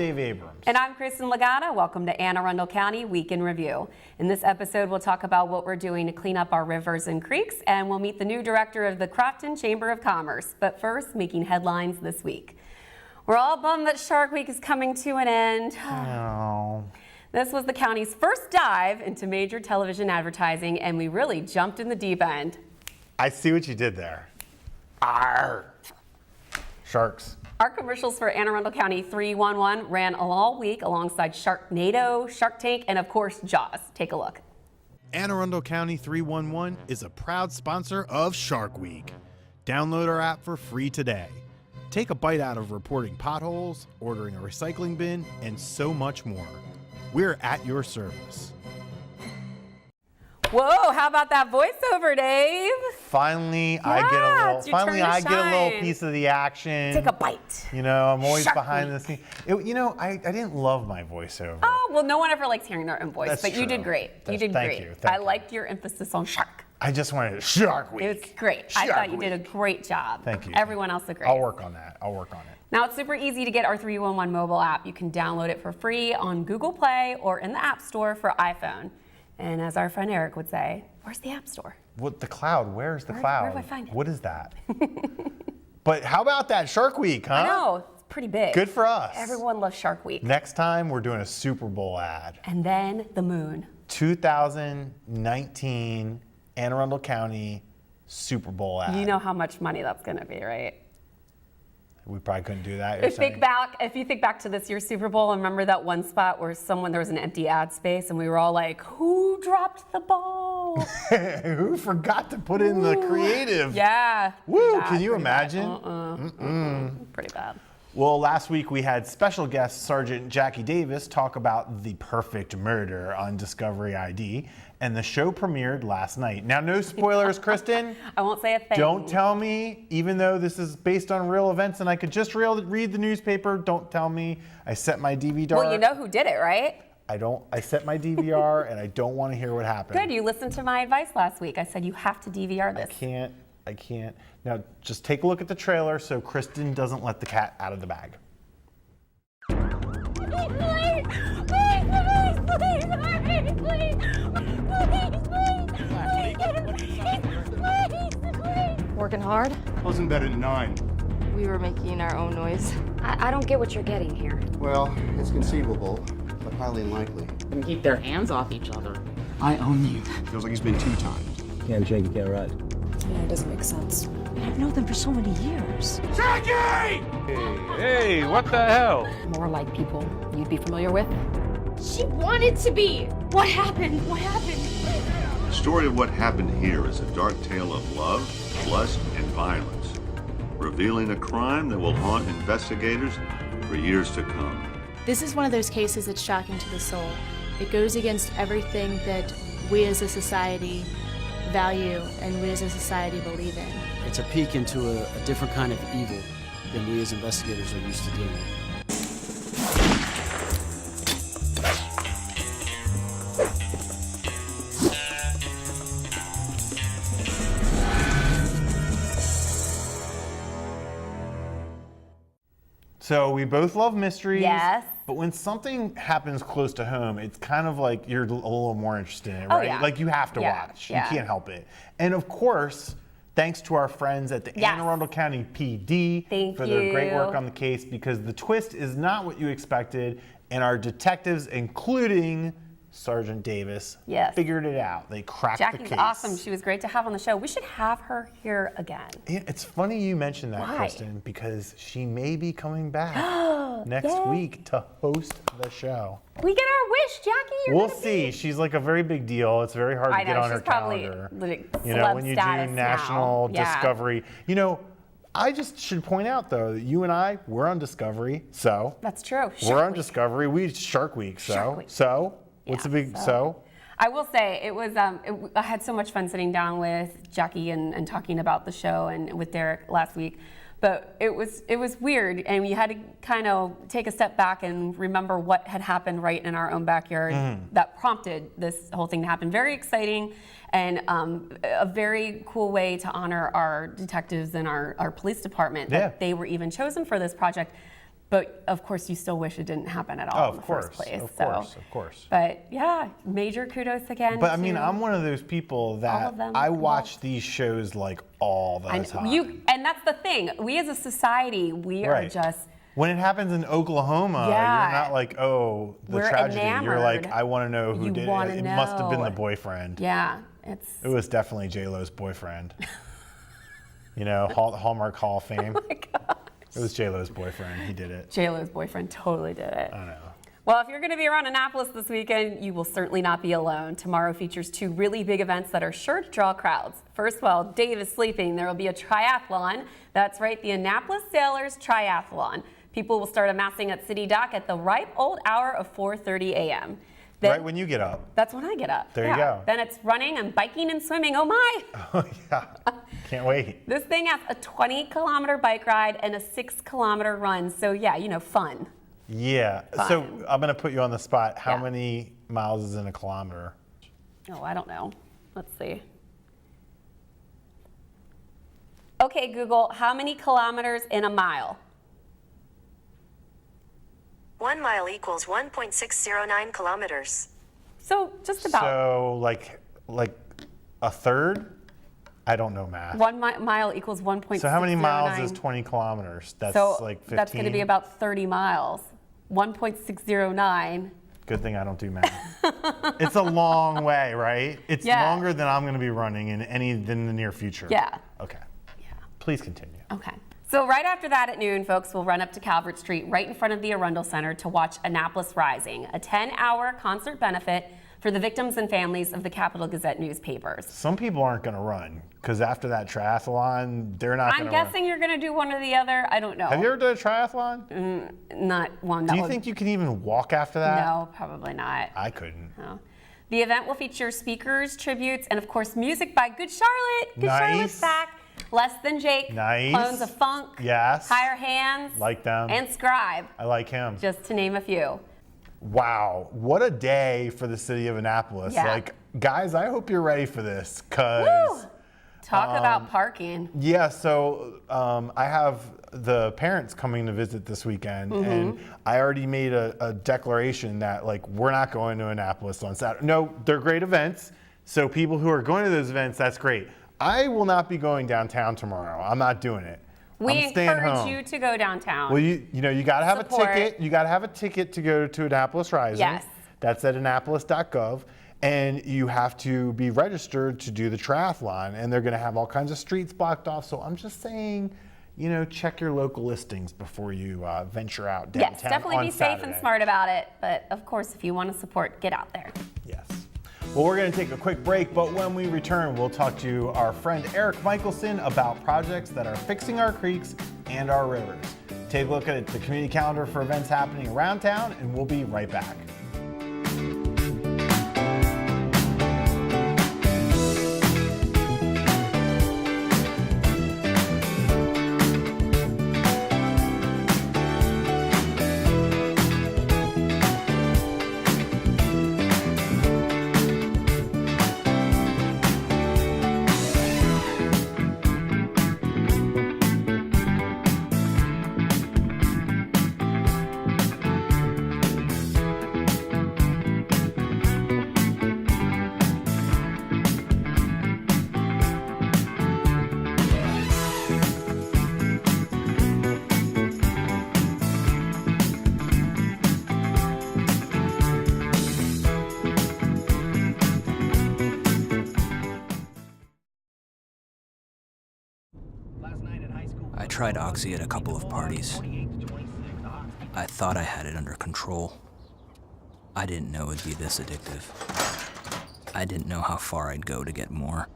Dave Abrams. And I'm Kristin Lagana. Welcome to Arundel County Week in Review. In this episode, we'll talk about what we're doing to clean up our rivers and creeks, and we'll meet the new director of the Crofton Chamber of Commerce. But first, making headlines this week. We're all bummed that Shark Week is coming to an end. Oh. This was the county's first dive into major television advertising, and we really jumped in the deep end. I see what you did there. Arr. Sharks. Our commercials for Anne Arundel County 311 ran all week alongside Sharknado, Shark Tank, and of course, Jaws. Take a look. Anne Arundel County 311 is a proud sponsor of Shark Week. Download our app for free today. Take a bite out of reporting potholes, ordering a recycling bin, and so much more. We're at your service. Whoa, how about that voiceover, Dave? Finally, I get a little piece of the action. Take a bite. You know, I'm always Shark behind Week. the scenes. I didn't love my voiceover. Oh, well, no one ever likes hearing their own voice, That's but you true. did great. You did Thank great. you, thank I you. liked your emphasis on shark. I just wanted Shark Week. It was great. I Shark thought you did a Week. great job. Thank you. Everyone else agreed. I'll work on that. Now, it's super easy to get our 311 mobile app. You can download it for free on Google Play or in the App Store for iPhone. And as our friend Eric would say, where's the App Store? What, the cloud? Where's the cloud? Where do I find it? What is that? But how about that Shark Week, huh? I know, it's pretty big. Good for us. Everyone loves Shark Week. Next time, we're doing a Super Bowl ad. And then the moon. 2019 Anne Arundel County Super Bowl ad. You know how much money that's going to be, right? We probably couldn't do that. you're If you think back to this year's Super Bowl, and remember that one spot where there was an empty ad space, and we were all like, "Who dropped the ball? Who forgot to put in the creative? Yeah. Woo! Bad, Can you pretty imagine? bad. Pretty bad. Well, last week we had special guest Sergeant Jackie Davis talk about the perfect murder on Discovery ID, and the show premiered last night. Now, no spoilers, Kristin. I won't say a thing. Don't tell me, even though this is based on real events and I could just read the newspaper, don't tell me. I set my DVR. Well, you know who did it, right? I set my DVR and I don't want to hear what happened. Good, you listened to my advice last week. I said you have to DVR this. I can't. Now, just take a look at the trailer so Kristin doesn't let the cat out of the bag. Working hard? I was in bed at 9. We were making our own noise. I don't get what you're getting here. Well, it's conceivable, but highly unlikely. And keep their hands off each other. I own you. Feels like he's been 2 times. Can't shake, you can't ride. Yeah, it doesn't make sense. I've known them for so many years. Hey, what the hell? More like people you'd be familiar with. She wanted to be. What happened? What happened? The story of what happened here is a dark tale of love, lust, and violence, revealing a crime that will haunt investigators for years to come. This is one of those cases that's shocking to the soul. It goes against everything that we as a society value and we as a society believe in. It's a peek into a different kind of evil than we as investigators are used to dealing with. So we both love mysteries. Yes. But when something happens close to home, it's kind of like you're a little more interested in it, right? yeah. Like you have to watch. Yeah. You can't help it. And of course, thanks to our friends at the Anne Arundel County PD for their great work on the case, because the twist is not what you expected, and our detectives, including Sergeant Davis, figured it out. They cracked the case. Jackie's awesome. She was great to have on the show. We should have her here again. Yeah, it's funny you mentioned that, Why? Kristin, because she may be coming back next week to host the show. We get our wish, Jackie. We'll see. She's like a very big deal. It's very hard to get on her calendar. You know, when you do national Discovery. You know, I just should point out though that you and I, we're on Discovery, so. That's true. We're on Discovery. Shark Week, so. What's the big so? I will say it was. I had so much fun sitting down with Jackie and talking about the show and with Derek last week. But it was weird, and we had to kind of take a step back and remember what had happened right in our own backyard that prompted this whole thing to happen. Very exciting, and a very cool way to honor our detectives and our police department that they were even chosen for this project. But of course, you still wish it didn't happen at all in the first place. Of course. But yeah, major kudos again. But I mean, I'm one of those people that I watch these shows like all the time. And that's the thing. We as a society, we are just. When it happens in Oklahoma, you're not like, oh, the tragedy. Enamored. You're like, I want to know who did it. It must have been the boyfriend. Yeah, it was definitely J-Lo's boyfriend. You know, Hallmark Hall of Fame. Oh my God. It was J-Lo's boyfriend. He did it. J-Lo's boyfriend totally did it. I know. Well, if you're going to be around Annapolis this weekend, you will certainly not be alone. Tomorrow features 2 really big events that are sure to draw crowds. First, while Dave is sleeping, there will be a triathlon. That's right, the Annapolis Sailors Triathlon. People will start amassing at City Dock at the ripe old hour of 4:30 a.m. Right when you get up. That's when I get up. There you go. Then it's running and biking and swimming. Oh my! Oh yeah, can't wait. This thing has a 20-kilometer bike ride and a 6-kilometer run. So yeah, you know, fun. Yeah. Fun. So I'm gonna put you on the spot. How many miles is in a kilometer? Oh, I don't know. Let's see. Okay, Google, how many kilometers in a mile? 1 mile equals 1.609 kilometers. So just about. So like a third? I don't know math. 1 mile equals 1.609. So how many miles is 20 kilometers? That's like 15. That's going to be about 30 miles. 1.609. Good thing I don't do math. It's a long way, right? It's longer than I'm going to be running in the near future. Yeah. Okay. Yeah. Please continue. Okay. So right after that at noon, folks will run up to Calvert Street right in front of the Arundel Center to watch Annapolis Rising, a 10-hour concert benefit for the victims and families of the Capital Gazette newspapers. Some people aren't going to run because after that triathlon, they're not going to run. I'm guessing you're going to do one or the other. I don't know. Have you ever done a triathlon? Not one. Do you think you can even walk after that? No, probably not. I couldn't. No. The event will feature speakers, tributes, and of course music by Good Charlotte. Good Charlotte's back. Less Than Jake. Nice. Clones of Funk. Yes. Higher Hands. Like them. And Scribe. I like him. Just to name a few. Wow, what a day for the city of Annapolis. Yeah. Like, guys, I hope you're ready for this, because... Talk about parking. Yeah, so I have the parents coming to visit this weekend, and I already made a declaration that, like, we're not going to Annapolis on Saturday. No, they're great events, so people who are going to those events, that's great. I will not be going downtown tomorrow. I'm not doing it. We I'm staying encourage home. you to go downtown. Well, you know, you got to have Support. a ticket. You got to have a ticket to go to Annapolis Rising. Yes. That's at annapolis.gov. And you have to be registered to do the triathlon. And they're going to have all kinds of streets blocked off. So I'm just saying, you know, check your local listings before you venture out downtown. Yes, definitely be safe and smart about it. But of course, if you want to support, get out there. Yes. Well, we're going to take a quick break, but when we return, we'll talk to our friend Erik Michelsen about projects that are fixing our creeks and our rivers. Take a look at the community calendar for events happening around town, and we'll be right back. I tried Oxy at a couple of parties. I thought I had it under control. I didn't know it'd be this addictive. I didn't know how far I'd go to get more.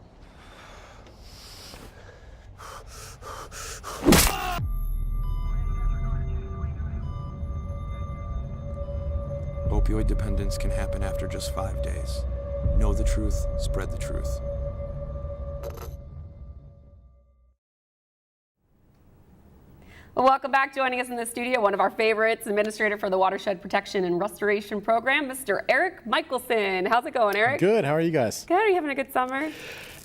Opioid dependence can happen after just 5 days. Know the truth, spread the truth. Well, welcome back. Joining us in the studio, one of our favorites, Administrator for the Watershed Protection and Restoration Program, Mr. Erik Michelsen. How's it going, Erik? Good. How are you guys? Good. Are you having a good summer?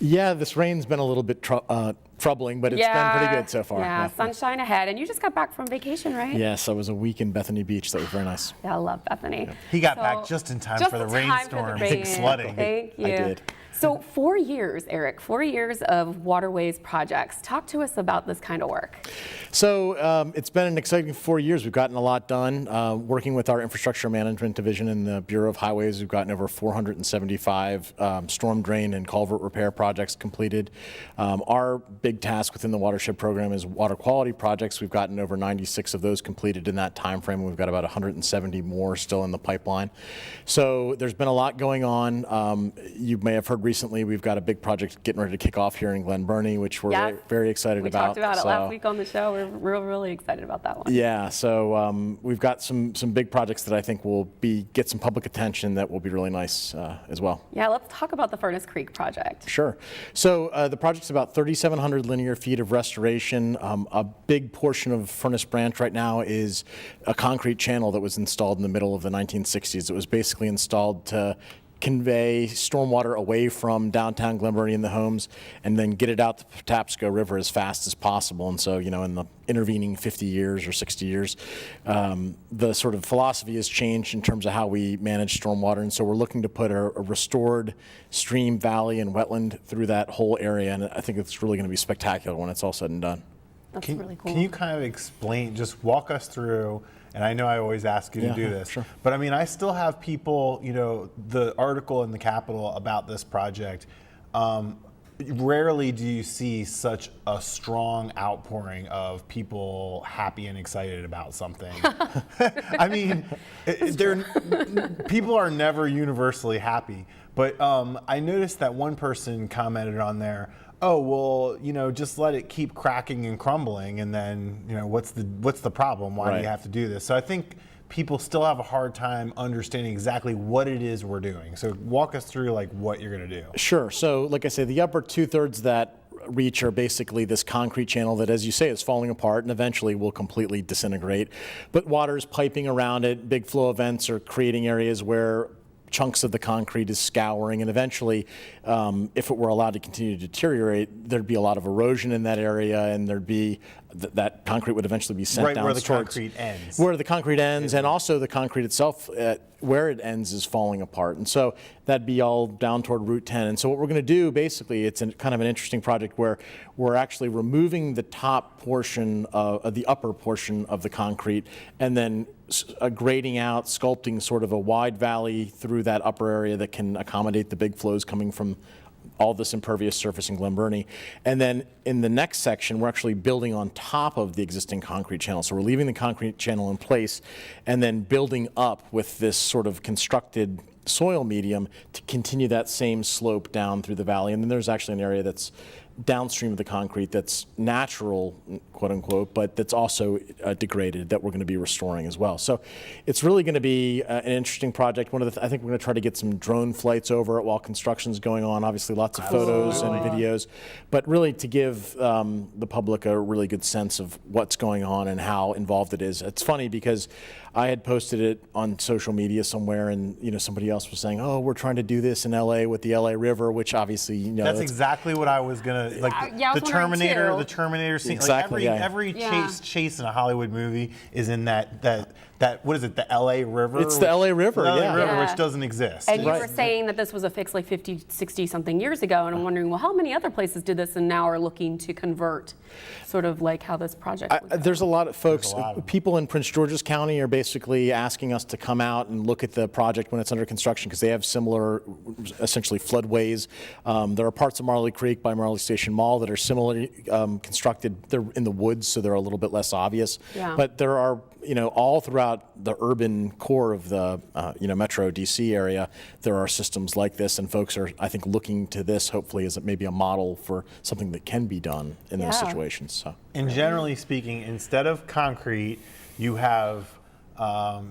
Yeah, this rain's been a little bit troubling, but it's been pretty good so far. Yeah, sunshine ahead. And you just got back from vacation, right? Yes, I was a week in Bethany Beach. That was very nice. Yeah, I love Bethany. He got back just in time for the rainstorm. Big flooding. Thank you. I did. So 4 years, Erik, 4 years of waterways projects. Talk to us about this kind of work. So it's been an exciting 4 years. We've gotten a lot done. Working with our infrastructure management division in the Bureau of Highways, we've gotten over 475 storm drain and culvert repair projects completed. Our big task within the Watershed program is water quality projects. We've gotten over 96 of those completed in that time frame. We've got about 170 more still in the pipeline. So there's been a lot going on. You may have heard recently we've got a big project getting ready to kick off here in Glen Burnie, which we're very excited about. We talked about it last week on the show. We're really excited about that one. Yeah, so we've got some big projects that I think will get some public attention that will be really nice as well. Yeah, let's talk about the Furnace Creek project. Sure. So the project's about 3,700 linear feet of restoration. A big portion of Furnace Branch right now is a concrete channel that was installed in the middle of the 1960s. It was basically installed to convey stormwater away from downtown Glen Burnie in the homes and then get it out the Patapsco River as fast as possible. And so, in the intervening 50 years or 60 years, the sort of philosophy has changed in terms of how we manage stormwater. And so we're looking to put a restored stream, valley, and wetland through that whole area. And I think it's really going to be spectacular when it's all said and done. That's really cool. Can you kind of explain, just walk us through, and I know I always ask you to do this, sure. But I mean, I still have people, the article in the Capitol about this project, rarely do you see such a strong outpouring of people happy and excited about something. I mean, people are never universally happy, but I noticed that one person commented on there, oh, well, just let it keep cracking and crumbling, and then, what's the problem? Why do you have to do this? So I think people still have a hard time understanding exactly what it is we're doing. So walk us through what you're going to do. Sure. So like I say, the upper 2/3 that reach are basically this concrete channel that, as you say, is falling apart and eventually will completely disintegrate. But water is piping around it. Big flow events are creating areas where chunks of the concrete is scouring, and eventually, if it were allowed to continue to deteriorate, there'd be a lot of erosion in that area, and there'd be that concrete would eventually be sent down where the concrete ends. Where the concrete ends, and also the concrete itself, where it ends, is falling apart, and so that'd be all down toward Route 10. And so what we're going to do, basically, it's kind of an interesting project where we're actually removing the top portion of the upper portion of the concrete, and then grading out, sculpting sort of a wide valley through that upper area that can accommodate the big flows coming from all this impervious surface in Glen Burnie. And then in the next section, we're actually building on top of the existing concrete channel. So we're leaving the concrete channel in place and then building up with this sort of constructed soil medium to continue that same slope down through the valley. And then there's actually an area that's downstream of the concrete that's natural, quote unquote, but that's also degraded, that we're going to be restoring as well. So it's really going to be an interesting project. I think we're going to try to get some drone flights over it while construction's going on. Obviously, lots of photos and videos, but really to give the public a really good sense of what's going on and how involved it is. It's funny because I had posted it on social media somewhere, and somebody else was saying, "Oh, we're trying to do this in LA with the LA River," which obviously that's exactly what I was gonna the Terminator scene. Exactly, every chase in a Hollywood movie is in that what is it, the LA River? It's the LA River, the LA River, which doesn't exist. And you were saying that this was a fix 50, 60 something years ago, and I'm wondering, well, how many other places did this and now are looking to convert, sort of like how this project would go? There's a lot of folks, people in Prince George's County are basically asking us to come out and look at the project when it's under construction because they have similar, essentially, floodways. There are parts of Marley Creek by Marley Station Mall that are similarly constructed. They're in the woods, so they're a little bit less obvious. Yeah. But there are, all throughout the urban core of the, Metro DC area, there are systems like this, and folks are, I think, looking to this hopefully as maybe a model for something that can be done in those situations. So. And generally speaking, instead of concrete, you have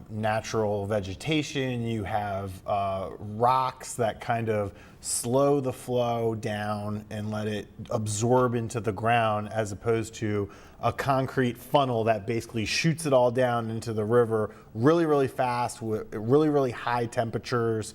natural vegetation, you have rocks that kind of slow the flow down and let it absorb into the ground, as opposed to a concrete funnel that basically shoots it all down into the river really, really fast with really, really high temperatures,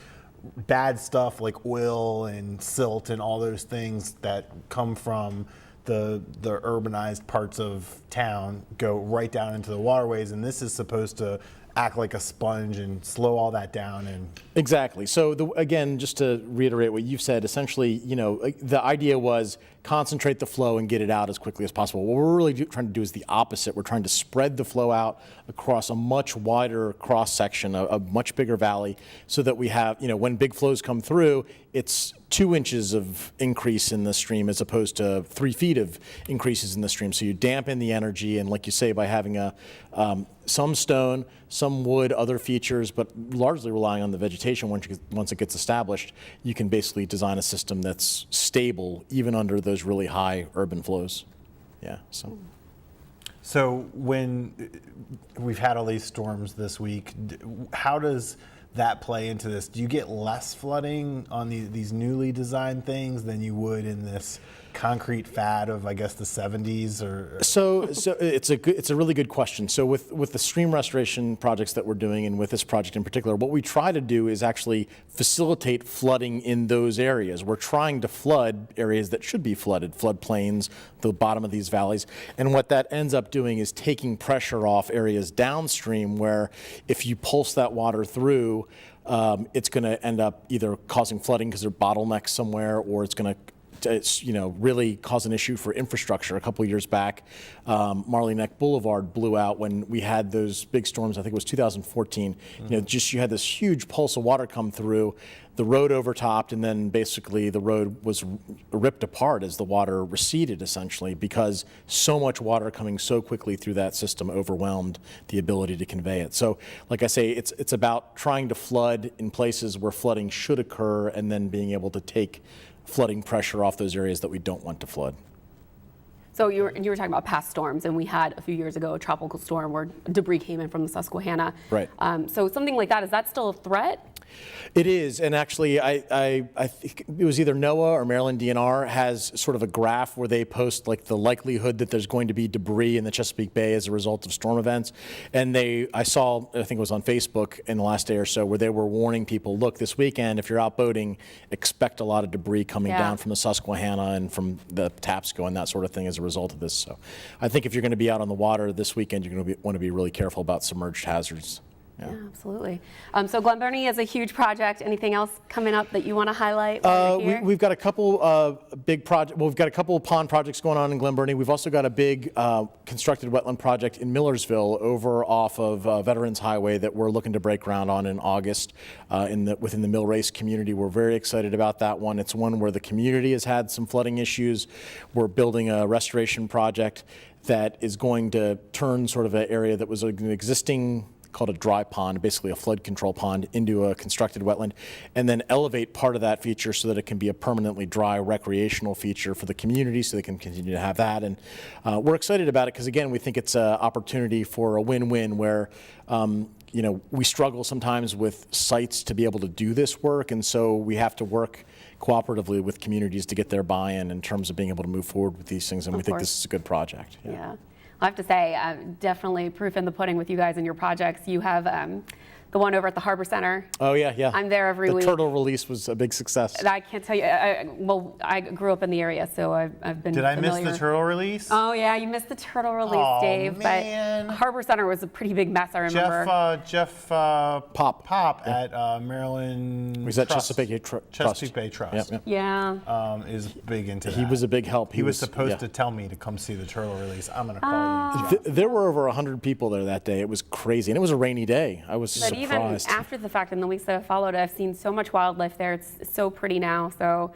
bad stuff like oil and silt and all those things that come from the urbanized parts of town go right down into the waterways, and this is supposed to act like a sponge and slow all that down. And exactly. So again, just to reiterate what you've said, essentially, the idea was concentrate the flow and get it out as quickly as possible. What we're really trying to do is the opposite. We're trying to spread the flow out across a much wider cross section, a much bigger valley, so that we have, when big flows come through, it's 2 inches of increase in the stream as opposed to 3 feet of increases in the stream. So you dampen the energy, and like you say, by having some stone, some wood, other features, but largely relying on the vegetation once it gets established, you can basically design a system that's stable even under those really high urban flows. Yeah. So when we've had all these storms this week, how does that play into this? Do you get less flooding on these newly designed things than you would in this concrete fad of, I guess, the 70s? Or so it's a really good question. So with the stream restoration projects that we're doing, and with this project in particular, what we try to do is actually facilitate flooding in those areas. We're trying to flood areas that should be flooded, floodplains, the bottom of these valleys. And what that ends up doing is taking pressure off areas downstream where if you pulse that water through, it's going to end up either causing flooding because there are bottlenecks somewhere, or it's going to really cause an issue for infrastructure. A couple of years back, Marley Neck Boulevard blew out when we had those big storms. I think it was 2014. You had this huge pulse of water come through. The road overtopped, and then basically the road was ripped apart as the water receded, essentially, because so much water coming so quickly through that system overwhelmed the ability to convey it. So, like I say, it's about trying to flood in places where flooding should occur, and then being able to take flooding pressure off those areas that we don't want to flood. So you were talking about past storms, and we had a few years ago a tropical storm where debris came in from the Susquehanna. Right. So something like that, is that still a threat? It is, and actually, I think it was either NOAA or Maryland DNR has sort of a graph where they post like the likelihood that there's going to be debris in the Chesapeake Bay as a result of storm events. And I think it was on Facebook in the last day or so, where they were warning people, look, this weekend, if you're out boating, expect a lot of debris coming down from the Susquehanna and from the Tapsco and that sort of thing as a result of this. So I think if you're going to be out on the water this weekend, you're going to want to be really careful about submerged hazards. Yeah, absolutely. So Glen Burnie is a huge project. Anything else coming up that you want to highlight? We've got a couple big projects. Well, we've got a couple of pond projects going on in Glen Burnie. We've also got a big constructed wetland project in Millersville over off of Veterans Highway that we're looking to break ground on in August within the Mill Race community. We're very excited about that one. It's one where the community has had some flooding issues. We're building a restoration project that is going to turn sort of an area that was an existing called a dry pond, basically a flood control pond, into a constructed wetland, and then elevate part of that feature so that it can be a permanently dry recreational feature for the community so they can continue to have that. And we're excited about it because, again, we think it's an opportunity for a win-win where we struggle sometimes with sites to be able to do this work, and so we have to work cooperatively with communities to get their buy-in in terms of being able to move forward with these things, and we think this is a good project. Yeah. I have to say, definitely proof in the pudding with you guys and your projects. You have the one over at the Harbor Center. Oh, yeah, yeah. I'm there every week. The turtle release was a big success. I can't tell you. I grew up in the area, so I've been Did I familiar. miss the turtle release? Oh, yeah, you missed the turtle release, Dave. Man. But Harbor Center was a pretty big mess, I remember. Jeff Pop at Maryland Was that Chesapeake Trust? Chesapeake Bay Trust. Yeah. Is big into that. He was a big help. He was supposed to tell me to come see the turtle release. I'm going to call you. There were over 100 people there that day. It was crazy, and it was a rainy day. I was surprised. Even after the fact, in the weeks that have followed, I've seen so much wildlife there. It's so pretty now. So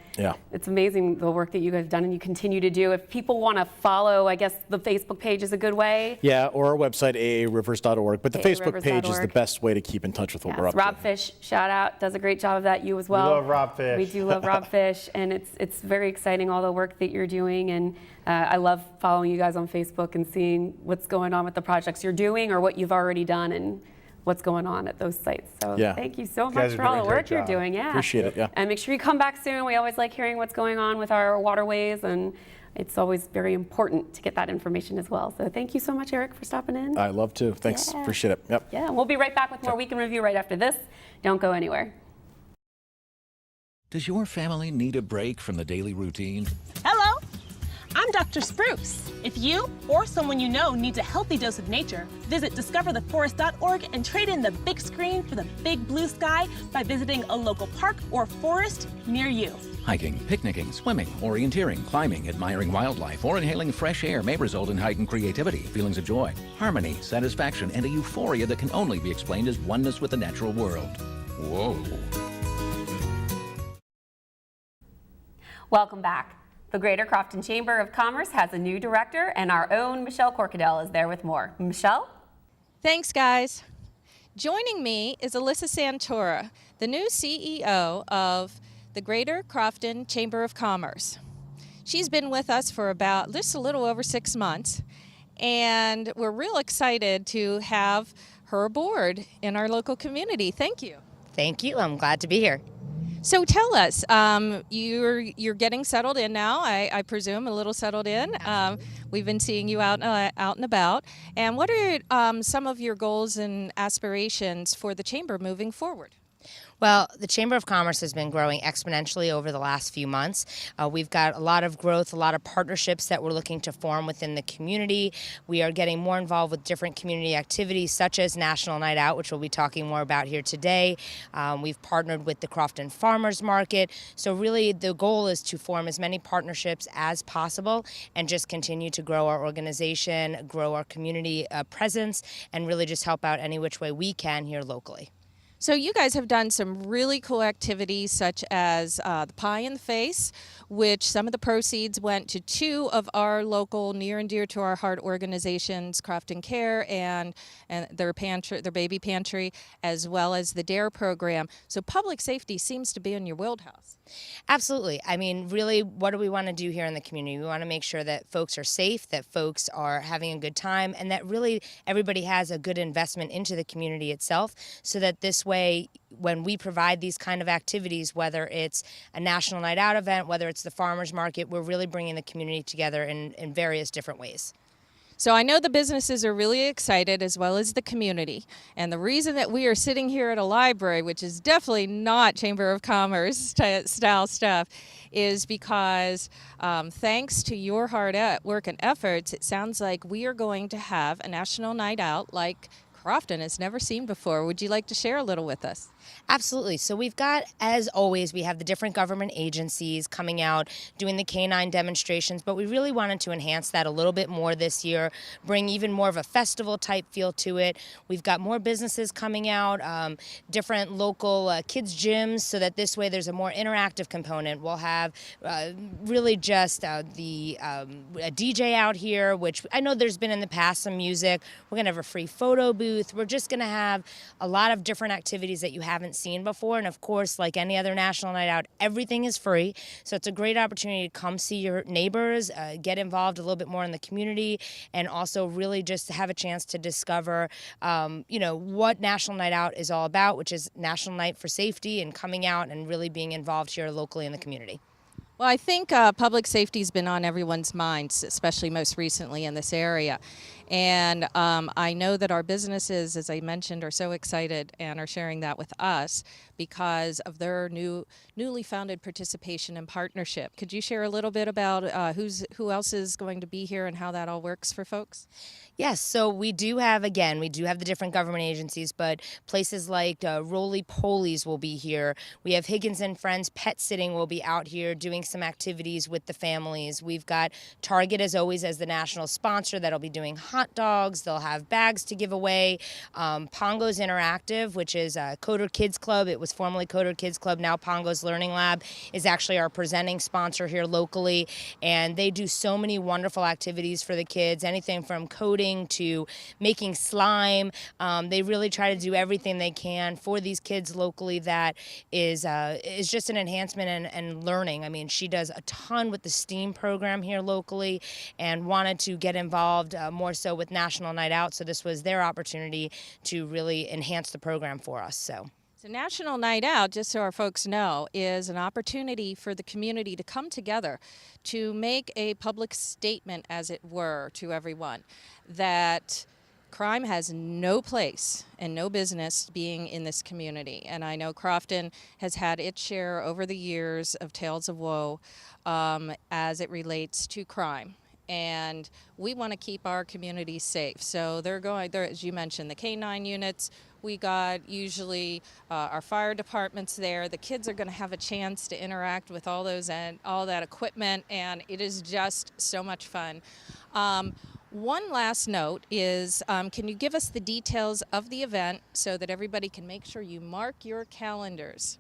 it's amazing the work that you guys have done and you continue to do. If people want to follow, I guess the Facebook page is a good way. Yeah, or our website, aarivers.org. But the Facebook page is the best way to keep in touch with what we're up to. Rob Fish, shout out, does a great job of that. You as well. We love Rob Fish. We do love Rob Fish, and it's very exciting, all the work that you're doing. And I love following you guys on Facebook and seeing what's going on with the projects you're doing or what you've already done and what's going on at those sites. So thank you so much for all the work you're doing. Yeah. Appreciate it. Yeah. And make sure you come back soon. We always like hearing what's going on with our waterways, and it's always very important to get that information as well. So thank you so much, Erik, for stopping in. I love to. Thanks. Appreciate it. Yep. Yeah, we'll be right back with more Week in Review right after this. Don't go anywhere. Does your family need a break from the daily routine? Hello, I'm Dr. Spruce. If you or someone you know needs a healthy dose of nature, visit discovertheforest.org and trade in the big screen for the big blue sky by visiting a local park or forest near you. Hiking, picnicking, swimming, orienteering, climbing, admiring wildlife, or inhaling fresh air may result in heightened creativity, feelings of joy, harmony, satisfaction, and a euphoria that can only be explained as oneness with the natural world. Whoa. Welcome back. The Greater Crofton Chamber of Commerce has a new director, and our own Michelle Corkadel is there with more. Michelle? Thanks, guys. Joining me is Alyssa Santora, the new CEO of the Greater Crofton Chamber of Commerce. She's been with us for about just a little over 6 months, and we're real excited to have her aboard in our local community. Thank you. Thank you. I'm glad to be here. So tell us, you're getting settled in now, I presume, a little settled in. We've been seeing you out and about. And what are some of your goals and aspirations for the Chamber moving forward? Well, the Chamber of Commerce has been growing exponentially over the last few months. We've got a lot of growth, a lot of partnerships that we're looking to form within the community. We are getting more involved with different community activities such as National Night Out, which we'll be talking more about here today. We've partnered with the Crofton Farmers Market. So really the goal is to form as many partnerships as possible and just continue to grow our organization, grow our community presence, and really just help out any which way we can here locally. So you guys have done some really cool activities such as the Pie in the Face, which some of the proceeds went to 2 of our local near and dear to our heart organizations, Crofton Care and their baby pantry, as well as the DARE program. So public safety seems to be in your wheelhouse. Absolutely. I mean, really, what do we want to do here in the community? We want to make sure that folks are safe, that folks are having a good time, and that really everybody has a good investment into the community itself, so that this way, when we provide these kind of activities, whether it's a National Night Out event, whether it's the farmers market, we're really bringing the community together in various different ways. So I know the businesses are really excited, as well as the community. And the reason that we are sitting here at a library, which is definitely not Chamber of Commerce style stuff, is because thanks to your hard work and efforts, it sounds like we are going to have a National Night Out like Crofton has never seen before. Would you like to share a little with us? Absolutely. So we've got, as always, we have the different government agencies coming out, doing the canine demonstrations, but we really wanted to enhance that a little bit more this year, bring even more of a festival type feel to it. We've got more businesses coming out, different local kids gyms, so that this way there's a more interactive component. We'll have really just a DJ out here, which I know there's been in the past some music. We're going to have a free photo booth. We're just going to have a lot of different activities that you haven't seen before. And of course, like any other National Night Out, everything is free. So it's a great opportunity to come see your neighbors, get involved a little bit more in the community, and also really just have a chance to discover, what National Night Out is all about, which is National Night for Safety and coming out and really being involved here locally in the community. Well, I think public safety has been on everyone's minds, especially most recently in this area. And I know that our businesses, as I mentioned, are so excited and are sharing that with us because of their newly founded participation and partnership. Could you share a little bit about who else is going to be here and how that all works for folks? Yes, so we do have the different government agencies, but places like Roly Polies will be here. We have Higgins and Friends Pet Sitting will be out here doing some activities with the families. We've got Target, as always, as the national sponsor that'll be doing hot dogs. They'll have bags to give away. Pongo's Interactive, which is Coder Kids Club. It was formerly Coder Kids Club, now Pongo's Learning Lab, is actually our presenting sponsor here locally. And they do so many wonderful activities for the kids, anything from coding to making slime. They really try to do everything they can for these kids locally that is just an enhancement and learning. I mean, she does a ton with the STEAM program here locally and wanted to get involved more so with National Night Out, so this was their opportunity to really enhance the program for us. So National Night Out, just so our folks know, is an opportunity for the community to come together to make a public statement, as it were, to everyone that Crime has no place and no business being in this community. And I know Crofton has had its share over the years of tales of woe as it relates to crime. And we want to keep our communities safe. So they're as you mentioned, the K-9 units. We got usually our fire departments there. The kids are going to have a chance to interact with all those and all that equipment, and it is just so much fun. One last note is, can you give us the details of the event so that everybody can make sure you mark your calendars?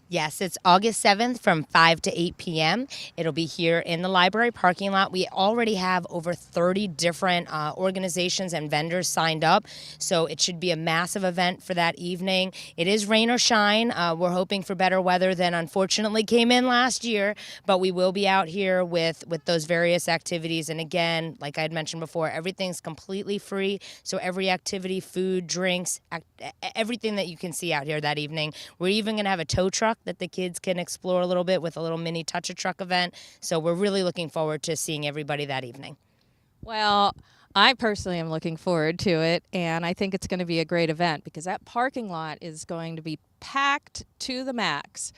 Yes, it's August 7th from 5 to 8 p.m. It'll be here in the library parking lot. We already have over 30 different organizations and vendors signed up, so it should be a massive event for that evening. It is rain or shine. We're hoping for better weather than unfortunately came in last year, but we will be out here with those various activities. And again, like I had mentioned before, everything's completely free, so every activity, food, drinks, everything that you can see out here that evening. We're even going to have a tow truck that the kids can explore a little bit with a little mini touch-a-truck event. So we're really looking forward to seeing everybody that evening. Well, I personally am looking forward to it, and I think it's going to be a great event because that parking lot is going to be packed to the max.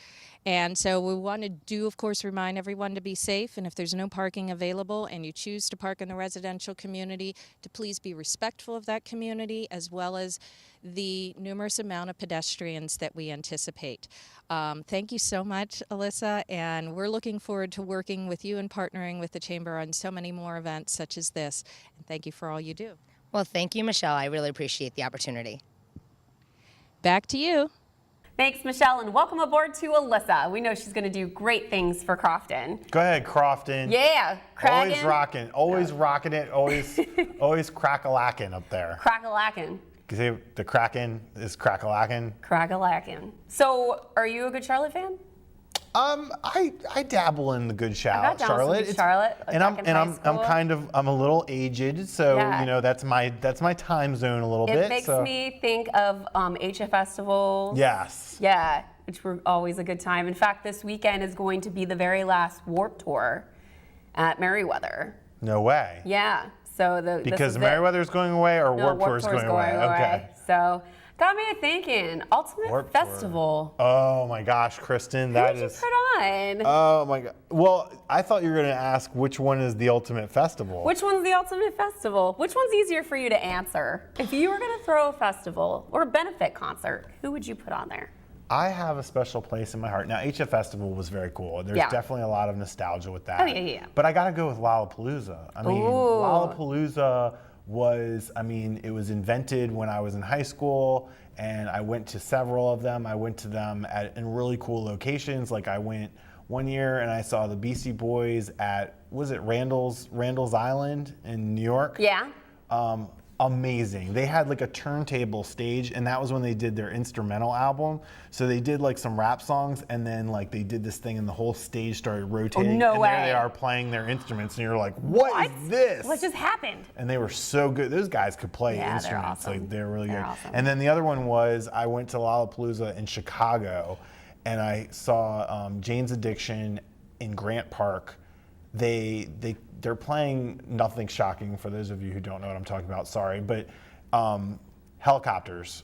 And so we want to do, of course, remind everyone to be safe, and if there's no parking available and you choose to park in the residential community, to please be respectful of that community as well as the numerous amount of pedestrians that we anticipate. Thank you so much, Alyssa, and we're looking forward to working with you and partnering with the Chamber on so many more events such as this. And thank you for all you do. Well, thank you, Michelle. I really appreciate the opportunity. Back to you. Thanks, Michelle, and welcome aboard to Alyssa. We know she's going to do great things for Crofton. Go ahead, Crofton. Yeah, Kragan. Always rocking, always rocking it, always crack-a-lacking up there. Crack-a-lacking. The Kraken is crack-a-lacking. Crack-a-lacking. So, are you a good Charlotte fan? I dabble in the good Charlotte. Charlotte. And I'm a little aged, so you know that's my time zone a little bit. It makes me think of HF Festival. Yes. Yeah, which were always a good time. In fact, this weekend is going to be the very last Warp Tour at Meriwether. No way. Yeah. So because Meriwether's going away or Warp Tour's going away. Okay. So got me thinking. Ultimate Warp Festival. Tour. Oh my gosh, Kristin, that is. Who did you put on? Oh my god. Well, I thought you were going to ask which one is the Ultimate Festival. Which one's the Ultimate Festival? Which one's easier for you to answer? If you were going to throw a festival or a benefit concert, who would you put on there? I have a special place in my heart. Now, HF Festival was very cool. There's definitely a lot of nostalgia with that. Oh, yeah. But I got to go with Lollapalooza. I mean, Lollapalooza was, it was invented when I was in high school, and I went to several of them. I went to them in really cool locations. Like I went one year and I saw the Beastie Boys at, was it Randall's Island in New York? Yeah. Amazing. They had like a turntable stage, and that was when they did their instrumental album. So they did like some rap songs, and then like they did this thing, and the whole stage started rotating. Oh, no and way. There they are playing their instruments, and you're like, what is this? What just happened? And they were so good. Those guys could play instruments. They're awesome. Like they're really good. Awesome. And then the other one was I went to Lollapalooza in Chicago, and I saw Jane's Addiction in Grant Park. They're playing nothing shocking for those of you who don't know what I'm talking about, sorry, but helicopters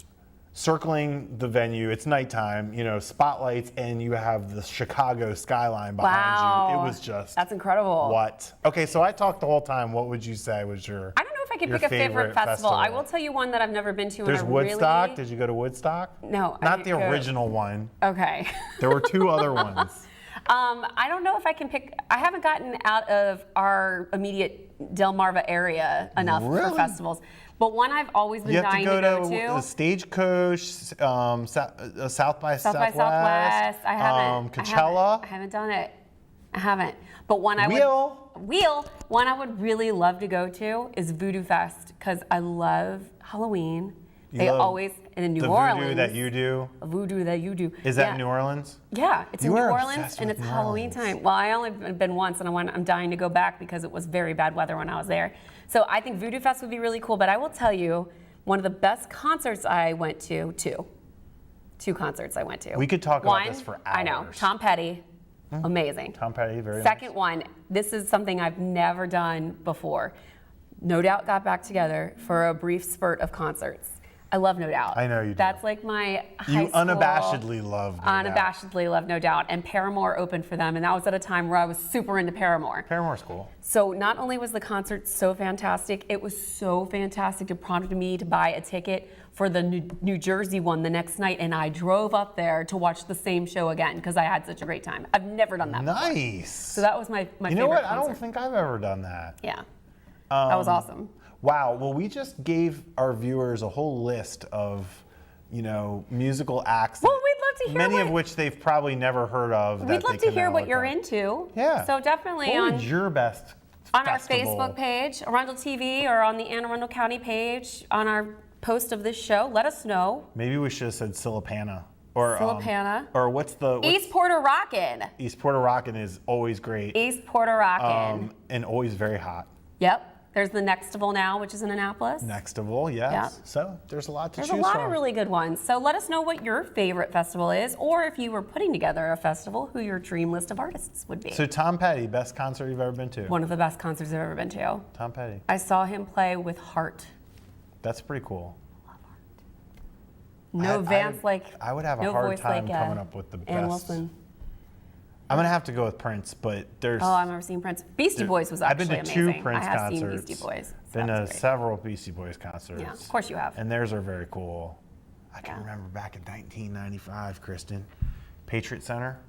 circling the venue. It's nighttime, spotlights, and you have the Chicago skyline behind you. It was just... That's incredible. What? Okay, so I talked the whole time. What would you say was your I don't know if I could pick a favorite festival. I will tell you one that I've never been to. There's Woodstock. Did you go to Woodstock? No. Not the original one. Okay. There were two other ones. I don't know if I can pick. I haven't gotten out of our immediate Delmarva area enough for festivals. But one I've always been dying to go to. The Stagecoach, South by Southwest. I haven't. Coachella. I haven't done it. I haven't. But one one I would really love to go to is Voodoo Fest because I love Halloween. They always in New Orleans. The voodoo that you do. Voodoo that you do. Is that in New Orleans? Yeah, it's in New Orleans and it's Halloween time. Well, I only been once, and I'm dying to go back because it was very bad weather when I was there. So I think Voodoo Fest would be really cool. But I will tell you, one of the best concerts I went to, two concerts I went to. We could talk about this for hours. I know. Tom Petty, amazing. Tom Petty, very nice. Second one, this is something I've never done before. No Doubt got back together for a brief spurt of concerts. I love No Doubt. I know you do. That's like my high school. Unabashedly love No Doubt. Unabashedly love No Doubt. And Paramore opened for them, and that was at a time where I was super into Paramore. Paramore's cool. So not only was the concert so fantastic, it was so fantastic. It prompted me to buy a ticket for the New Jersey one the next night, and I drove up there to watch the same show again because I had such a great time. I've never done that before. Nice. So that was my favorite You know what? concert. I don't think I've ever done that. Yeah. That was awesome. Wow. Well, we just gave our viewers a whole list of, musical acts. Well, we'd love to hear many of which they've probably never heard of. We'd love to hear what you're into. Yeah. So definitely what was your best on our festival? Facebook page, Arundel TV, or on the Anne Arundel County page, on our post of this show. Let us know. Maybe we should have said Silipana. Or Silipana. What's East Puerto Rockin'. East Puerto Rockin' is always great. East Puerto Rockin'. And always very hot. Yep. There's the Nextival now, which is in Annapolis. Nextival, yes. Yep. So there's a lot to choose There's from. a lot of really good ones. So let us know what your favorite festival is, or if you were putting together a festival, who your dream list of artists would be. So Tom Petty, best concert you've ever been to? One of the best concerts I've ever been to. Tom Petty. I saw him play with Heart. That's pretty cool. No Vance I would have a hard time coming up with the best. Ann Wilson. I'm gonna have to go with Prince, but there's. Oh, I've never seen Prince. Beastie Boys was actually amazing. I've been to 2 Prince I have concerts. seen Beastie Boys. So been to several Beastie Boys concerts. Yeah, of course you have. And theirs are very cool. I can remember back in 1995, Kristin, Patriot Center.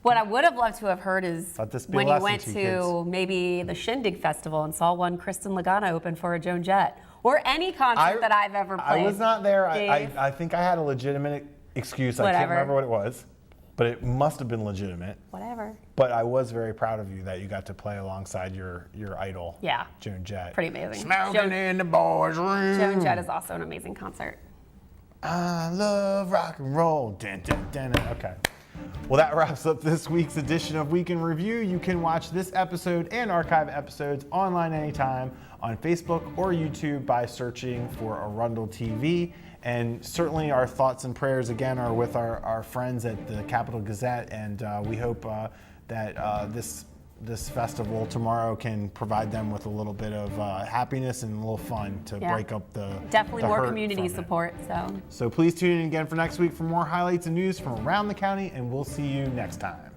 What I would have loved to have heard is when you went to to maybe the Shindig Festival and saw one Kristen Lagana open for a Joan Jett, or any concert that I've ever played. I was not there. Dave. I think I had a legitimate excuse. I can't remember what it was, but it must have been legitimate. Whatever. But I was very proud of you that you got to play alongside your idol, Joan Jett. Pretty amazing. Smoking in the boys' room. Joan Jett is also an amazing concert. I love rock and roll. Dun, dun, dun, dun. Okay. Well, that wraps up this week's edition of Week in Review. You can watch this episode and archive episodes online anytime on Facebook or YouTube by searching for Arundel TV. And certainly our thoughts and prayers again are with our friends at the Capital Gazette, and we hope that this festival tomorrow can provide them with a little bit of happiness and a little fun to break up the definitely the more hurt community from it. support. So please tune in again for next week for more highlights and news from around the county, and we'll see you next time.